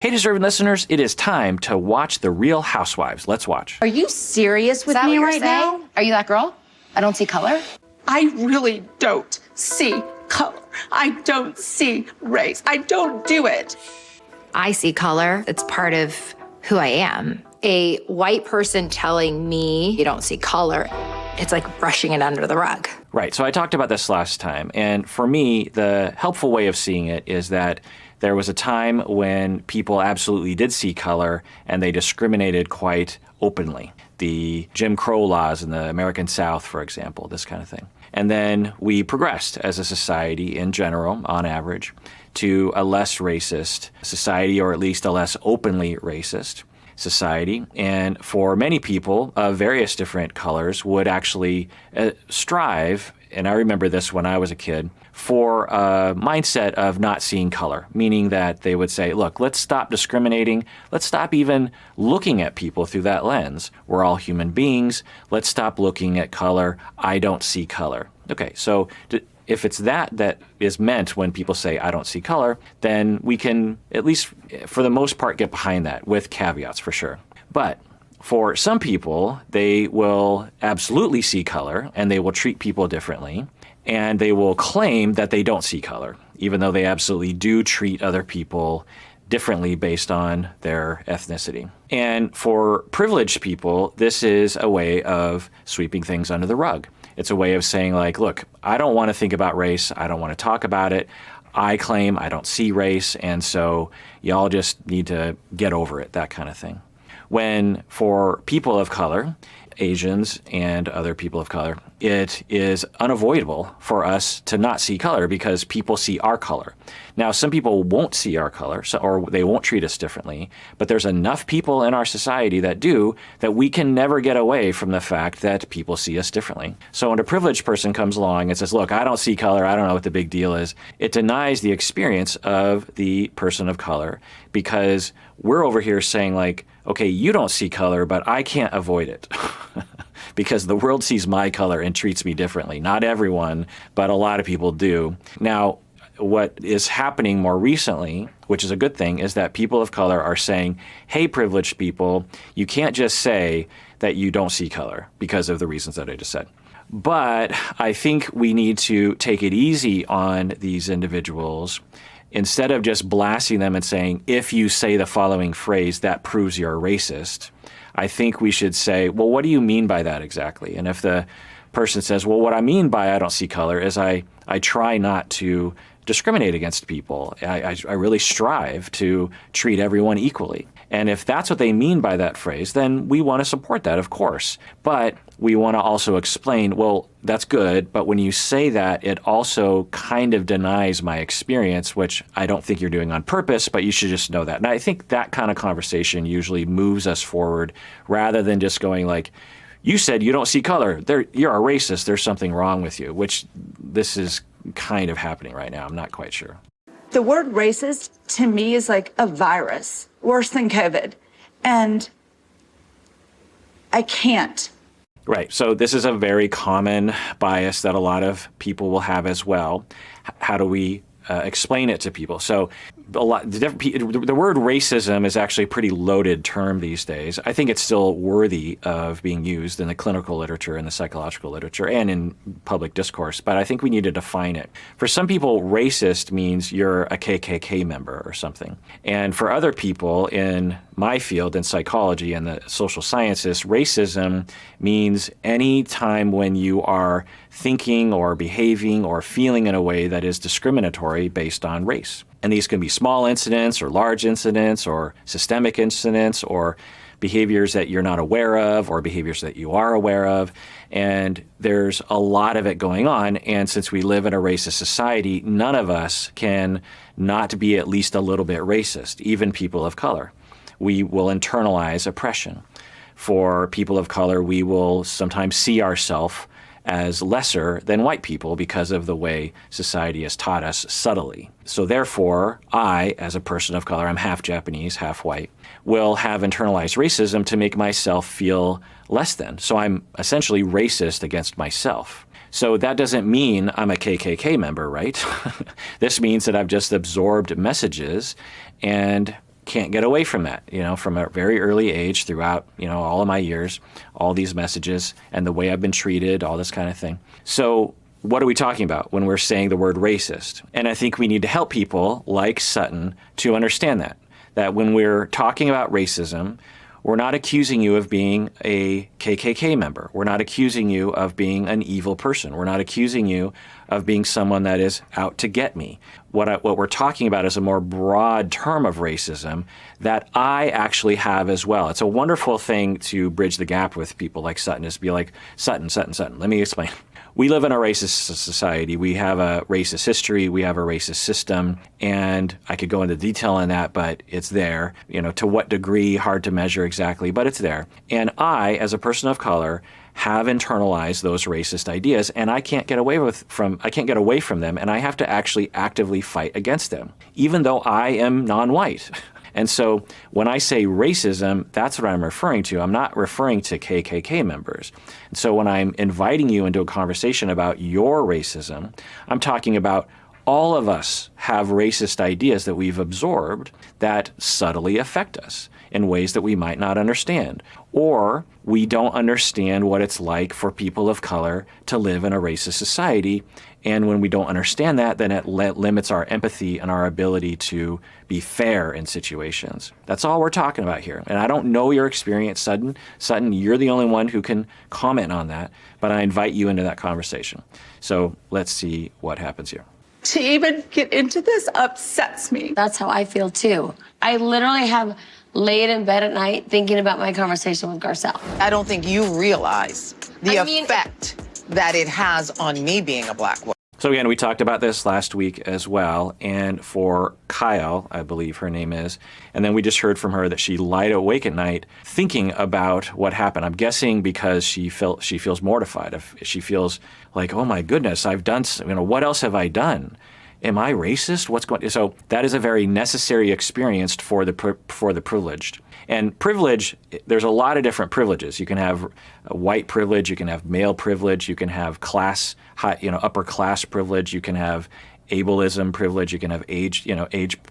Hey, deserving listeners, it is time to watch The Real Housewives. Let's watch. Are you serious with me right now? Are you that girl? I don't see color. I really don't see color. I don't see race. I don't do it. I see color. It's part of who I am. A white person telling me you don't see color, it's like brushing it under the rug. Right, so I talked about this last time, and for me, the helpful way of seeing it is that there was a time when people absolutely did see color and they discriminated quite openly. The Jim Crow laws in the American South, for example, this kind of thing. And then we progressed as a society in general, on average, to a less racist society, or at least a less openly racist society. And for many people of various different colors would actually strive, and I remember this when I was a kid, for a mindset of not seeing color, meaning that they would say, look, let's stop discriminating. Let's stop even looking at people through that lens. We're all human beings. Let's stop looking at color. I don't see color. Okay, so if it's that is meant when people say, I don't see color, then we can, at least for the most part, get behind that with caveats for sure. But for some people, they will absolutely see color and they will treat people differently. And they will claim that they don't see color, even though they absolutely do treat other people differently based on their ethnicity. And for privileged people, this is a way of sweeping things under the rug. It's a way of saying, like, look, I don't want to think about race. I don't want to talk about it. I claim I don't see race, and so y'all just need to get over it, that kind of thing. When for people of color, Asians and other people of color, it is unavoidable for us to not see color because people see our color. Now, some people won't see our color, or they won't treat us differently, but there's enough people in our society that do, that we can never get away from the fact that people see us differently. So when a privileged person comes along and says, look, I don't see color, I don't know what the big deal is, it denies the experience of the person of color, because we're over here saying, like, okay, you don't see color, but I can't avoid it. Because the world sees my color and treats me differently. Not everyone, but a lot of people do. Now, what is happening more recently, which is a good thing, is that people of color are saying, hey, privileged people, you can't just say that you don't see color because of the reasons that I just said. But I think we need to take it easy on these individuals. Instead of just blasting them and saying, if you say the following phrase, that proves you're a racist, I think we should say, well, what do you mean by that exactly? And if the person says, well, what I mean by I don't see color is I try not to discriminate against people. I really strive to treat everyone equally. And if that's what they mean by that phrase, then we want to support that, of course. But we want to also explain, well, that's good, but when you say that, it also kind of denies my experience, which I don't think you're doing on purpose, but you should just know that. And I think that kind of conversation usually moves us forward rather than just going like, you said you don't see color. You're a racist. There's something wrong with you, which this is kind of happening right now. I'm not quite sure. The word racist to me is like a virus, worse than COVID. And I can't. Right. So this is a very common bias that a lot of people will have as well. How do we explain it to people? So the word racism is actually a pretty loaded term these days. I think it's still worthy of being used in the clinical literature and the psychological literature and in public discourse, but I think we need to define it. For some people, racist means you're a KKK member or something. And for other people in my field, in psychology and the social sciences, racism means any time when you are thinking or behaving or feeling in a way that is discriminatory based on race. And these can be small incidents or large incidents or systemic incidents or behaviors that you're not aware of or behaviors that you are aware of. And there's a lot of it going on. And since we live in a racist society, none of us can not be at least a little bit racist, even people of color. We will internalize oppression. For people of color, we will sometimes see ourselves as lesser than white people because of the way society has taught us subtly. So therefore, I, as a person of color, I'm half Japanese, half white, will have internalized racism to make myself feel less than. So I'm essentially racist against myself. So that doesn't mean I'm a KKK member, right? This means that I've just absorbed messages and can't get away from that, from a very early age throughout, all of my years, all these messages and the way I've been treated, all this kind of thing. So what are we talking about when we're saying the word racist? And I think we need to help people like Sutton to understand that when we're talking about racism, we're not accusing you of being a KKK member. We're not accusing you of being an evil person. We're not accusing you of being someone that is out to get me. What we're talking about is a more broad term of racism that I actually have as well. It's a wonderful thing to bridge the gap with people like Sutton, is to be like, Sutton, let me explain. We live in a racist society. We have a racist history. We have a racist system. And I could go into detail on that, but it's there. To what degree, hard to measure exactly, but it's there. And I, as a person of color, have internalized those racist ideas, and I can't get away from them, and I have to actually actively fight against them, even though I am non-white. And so when I say racism, that's what I'm referring to. I'm not referring to KKK members. And so when I'm inviting you into a conversation about your racism, I'm talking about all of us have racist ideas that we've absorbed that subtly affect us in ways that we might not understand. Or we don't understand what it's like for people of color to live in a racist society. And when we don't understand that, then it limits our empathy and our ability to be fair in situations. That's all we're talking about here. And I don't know your experience, Sutton. Sutton, you're the only one who can comment on that, but I invite you into that conversation. So let's see what happens here. To even get into this upsets me. That's how I feel too. I literally have laid in bed at night thinking about my conversation with Garcelle. I don't think you realize the effect that it has on me being a black woman. So again, we talked about this last week as well, and for Kyle, I believe her name is, and then we just heard from her that she lied awake at night thinking about what happened. I'm guessing because she feels mortified. She feels like, oh my goodness, I've done, what else have I done? Am I racist? What's going on? So that is a very necessary experience for the privileged. And privilege, there's a lot of different privileges. You can have white privilege, you can have male privilege, you can have upper class privilege, you can have ableism privilege, you can have age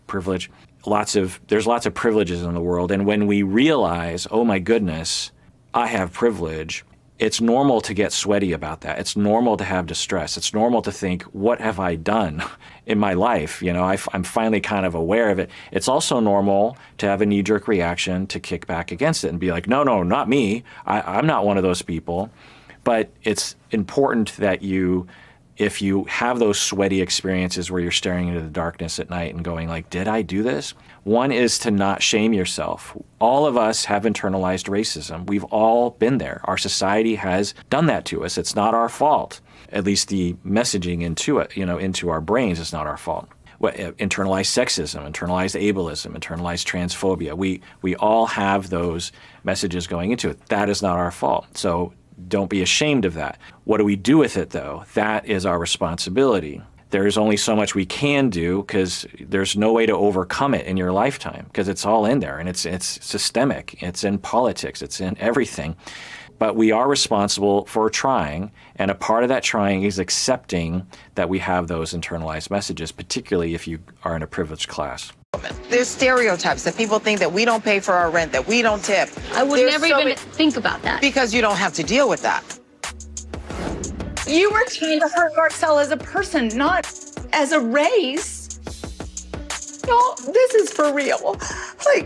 privilege. There's lots of privileges in the world. And when we realize, oh my goodness, I have privilege, it's normal to get sweaty about that. It's normal to have distress. It's normal to think, what have I done in my life? I'm finally kind of aware of it. It's also normal to have a knee-jerk reaction to kick back against it and be like, no, not me. I'm not one of those people. But it's important that if you have those sweaty experiences where you're staring into the darkness at night and going like, did I do this? One is to not shame yourself. All of us have internalized racism. We've all been there. Our society has done that to us. It's not our fault. At least the messaging into our brains is not our fault. Internalized sexism, internalized ableism, internalized transphobia. We all have those messages going into it. That is not our fault. So don't be ashamed of that. What do we do with it, though? That is our responsibility. There's only so much we can do because there's no way to overcome it in your lifetime because it's all in there and it's systemic. It's in politics. It's in everything. But we are responsible for trying, and a part of that trying is accepting that we have those internalized messages, particularly if you are in a privileged class. There's stereotypes that people think that we don't pay for our rent, that we don't tip. I would never even think about that. Because you don't have to deal with that. You were trying to hurt Garcelle as a person, not as a race. Y'all, this is for real.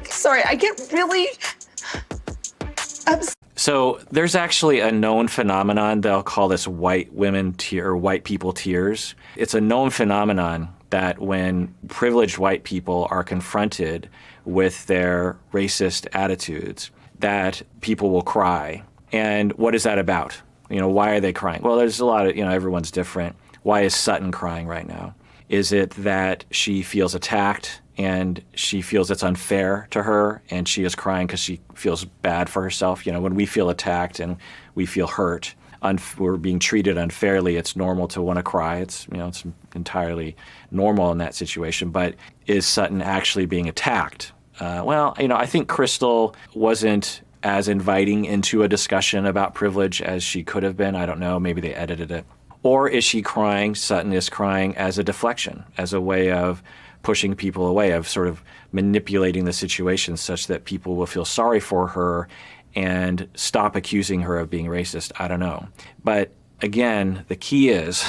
Sorry, I get really upset. So there's actually a known phenomenon. They'll call this white women or white people tears. It's a known phenomenon that when privileged white people are confronted with their racist attitudes, that people will cry. And what is that about? Why are they crying? Well, there's a lot of, everyone's different. Why is Sutton crying right now? Is it that she feels attacked and she feels it's unfair to her and she is crying because she feels bad for herself? When we feel attacked and we feel hurt, we're being treated unfairly, it's normal to want to cry. It's entirely normal in that situation. But is Sutton actually being attacked? I think Crystal wasn't as inviting into a discussion about privilege as she could have been. I don't know, maybe they edited it. Or is she crying, Sutton is crying as a deflection, as a way of pushing people away, of sort of manipulating the situation such that people will feel sorry for her and stop accusing her of being racist. I don't know. But again, the key is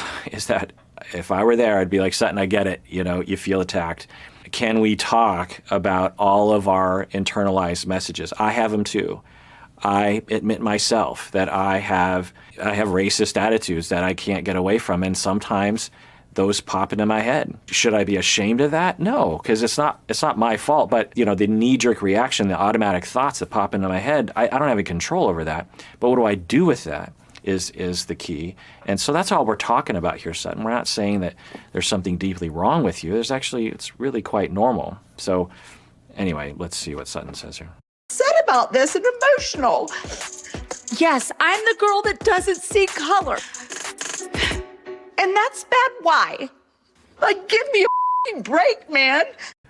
that if I were there, I'd be like, Sutton, I get it. You feel attacked. Can we talk about all of our internalized messages? I have them too. I admit myself that I have racist attitudes that I can't get away from, and sometimes those pop into my head. Should I be ashamed of that? No, because it's not my fault. But the knee-jerk reaction, the automatic thoughts that pop into my head, I don't have any control over that. But what do I do with that is the key. And so that's all we're talking about here, Sutton. We're not saying that there's something deeply wrong with you. It's really quite normal. So anyway, let's see what Sutton says here. Said about this and emotional. Yes, I'm the girl that doesn't see color. And that's bad. Why? Like, give me a break, man.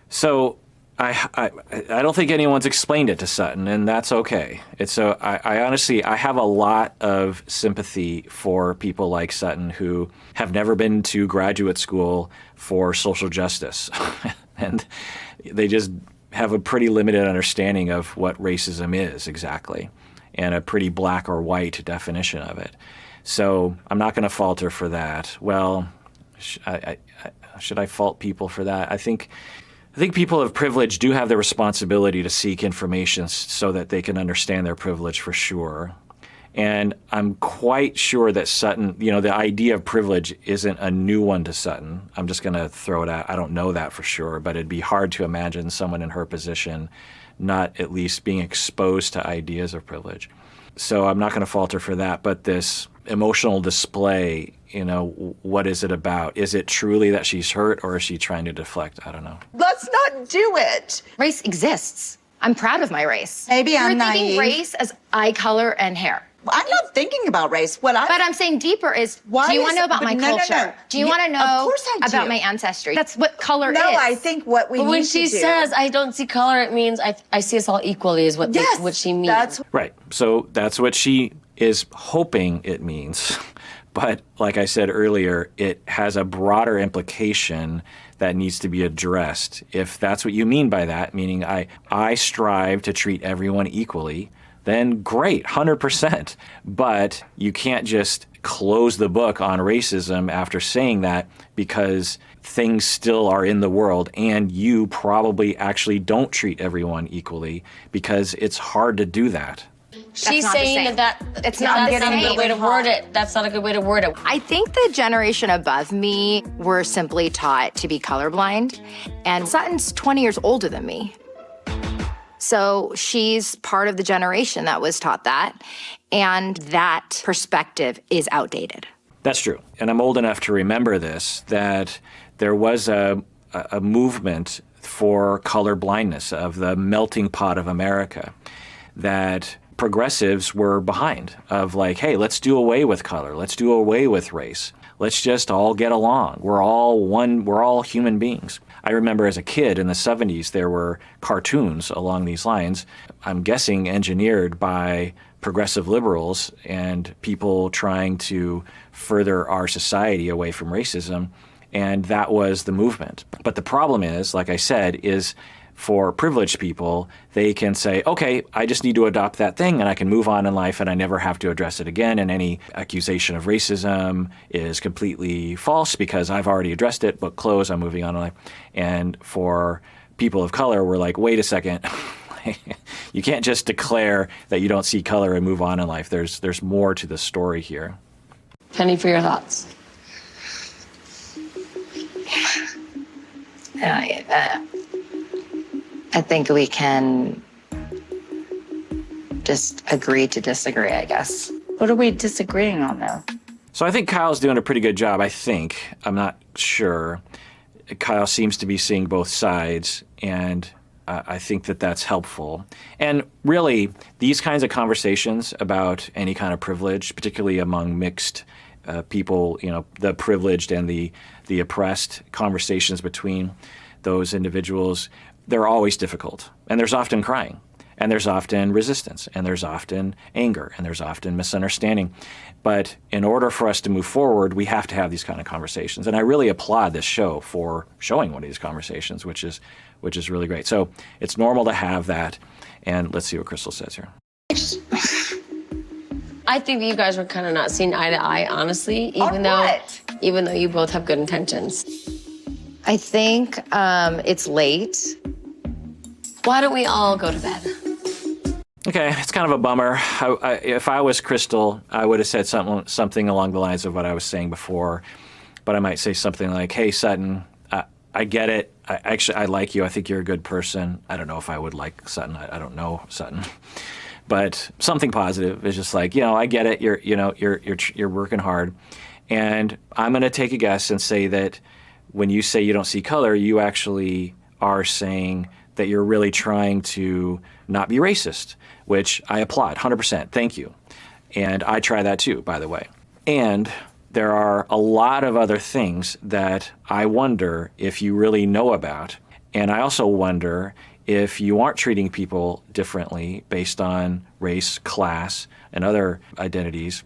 So I don't think anyone's explained it to Sutton, and that's okay. I honestly, I have a lot of sympathy for people like Sutton who have never been to graduate school for social justice. And they just have a pretty limited understanding of what racism is exactly, and a pretty black or white definition of it. So I'm not going to fault her for that. Well, should I fault people for that? I think people of privilege do have the responsibility to seek information so that they can understand their privilege for sure. And I'm quite sure that Sutton, the idea of privilege isn't a new one to Sutton. I'm just going to throw it out. I don't know that for sure, but it'd be hard to imagine someone in her position not at least being exposed to ideas of privilege. So I'm not going to fault her for that. But this emotional display, what is it about? Is it truly that she's hurt, or is she trying to deflect? I don't know. Let's not do it. Race exists. I'm proud of my race. Maybe I'm You're thinking naive. race as eye color and hair. I'm not thinking about race. But I'm saying deeper is, Why do you is- want to know about but my no, no, culture? no. Do you want to know Of course I about do. my ancestry? That's what color is. No, I think what we But need when to she do. says, I don't see color, it means I see us all equally is what, Yes, what she means. that's Right. So that's what she is hoping it means. But like I said earlier, it has a broader implication that needs to be addressed. If that's what you mean by that, meaning I strive to treat everyone equally, then great, 100%. But you can't just close the book on racism after saying that, because things still are in the world and you probably actually don't treat everyone equally, because it's hard to do that. She's not the saying same. that It's not that's the not a same. good way to word it. That's not a good way to word it. I think the generation above me were simply taught to be colorblind, and Sutton's 20 years older than me. So she's part of the generation that was taught that, and that perspective is outdated. That's true. And I'm old enough to remember this, that there was a movement for color blindness, of the melting pot of America, that progressives were behind, of like, hey, let's do away with color. Let's do away with race. Let's just all get along. We're all one. We're all human beings. I remember as a kid in the 70s, there were cartoons along these lines, I'm guessing engineered by progressive liberals and people trying to further our society away from racism. And that was the movement. But the problem is, like I said, is for privileged people, they can say, okay, I just need to adopt that thing and I can move on in life and I never have to address it again. And any accusation of racism is completely false because I've already addressed it, book closed, I'm moving on in life. And for people of color, we're like, wait a second. You can't just declare that you don't see color and move on in life. There's more to the story here. Penny, for your thoughts. I think we can just agree to disagree, I guess. What are we disagreeing on, though? So I think Kyle's doing a pretty good job, I think. I'm not sure. Kyle seems to be seeing both sides, and I think that that's helpful. And really, these kinds of conversations about any kind of privilege, particularly among mixed people, the privileged and the oppressed, conversations between those individuals, they're always difficult. And there's often crying. And there's often resistance, and there's often anger, and there's often misunderstanding. But in order for us to move forward, we have to have these kind of conversations. And I really applaud this show for showing one of these conversations, which is really great. So it's normal to have that. And let's see what Crystal says here. I think that you guys were kind of not seeing eye to eye, honestly, even though you both have good intentions. I think it's late. Why don't we all go to bed? Okay, it's kind of a bummer. If I was Crystal, I would have said something along the lines of what I was saying before, but I might say something like, "Hey, Sutton, I get it. I like you. I think you're a good person. I don't know if I would like Sutton. I don't know Sutton." But something positive is just like, I get it. You're working hard, and I'm going to take a guess and say that when you say you don't see color, you actually are saying that you're really trying to not be racist, which I applaud 100%. Thank you. And I try that too, by the way. And there are a lot of other things that I wonder if you really know about. And I also wonder if you aren't treating people differently based on race, class, and other identities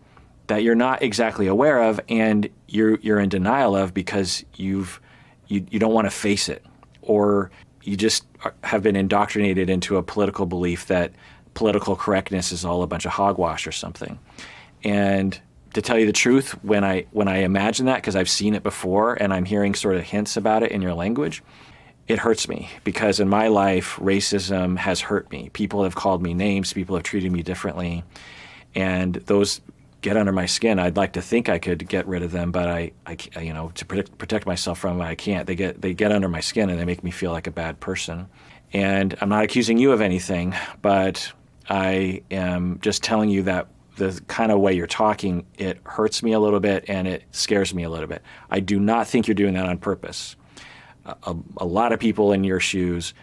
that you're not exactly aware of and you're in denial of because you don't want to face it, or you just have been indoctrinated into a political belief that political correctness is all a bunch of hogwash or something. And to tell you the truth, when I imagine that, because I've seen it before and I'm hearing sort of hints about it in your language, it hurts me, because in my life, racism has hurt me. People have called me names, people have treated me differently, and those get under my skin. I'd like to think I could get rid of them, but I to protect myself from them, I can't. They get under my skin and they make me feel like a bad person. And I'm not accusing you of anything, but I am just telling you that the kind of way you're talking, it hurts me a little bit and it scares me a little bit. I do not think you're doing that on purpose. A lot of people in your shoes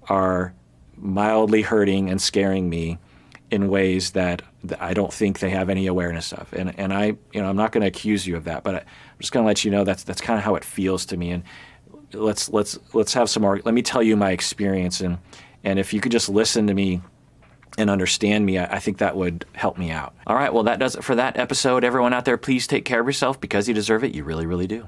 are mildly hurting and scaring me in ways that I don't think they have any awareness of. And I'm not going to accuse you of that, but I'm just going to let you know that's kind of how it feels to me. And let's have some more. Let me tell you my experience, and if you could just listen to me and understand me, I think that would help me out. All right, well, that does it for that episode. Everyone out there, please take care of yourself because you deserve it. You really, really do.